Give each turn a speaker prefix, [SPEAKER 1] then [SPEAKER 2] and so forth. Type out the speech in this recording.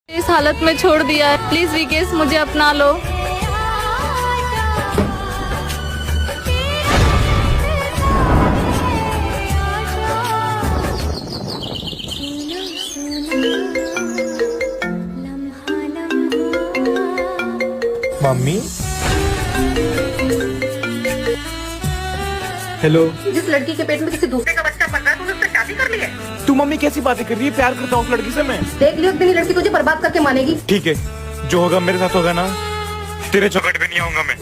[SPEAKER 1] इस हालत में छोड़ दिया है। प्लीज विकेश मुझे अपना लो।
[SPEAKER 2] मम्मी। हेलो।
[SPEAKER 3] जिस लड़की के पेट में किसी दूसरे का बच्चा पल रहा है, तूने उससे शादी कर ली है?
[SPEAKER 2] तू मम्मी कैसी बातें कर रही है? प्यार करता हूँ उस लड़की से मैं।
[SPEAKER 3] देख लियो, एक दिन ये लड़की तुझे बर्बाद करके मानेगी।
[SPEAKER 2] ठीक है, जो होगा मेरे साथ होगा ना। तेरे चौखट पे नहीं आऊंगा मैं।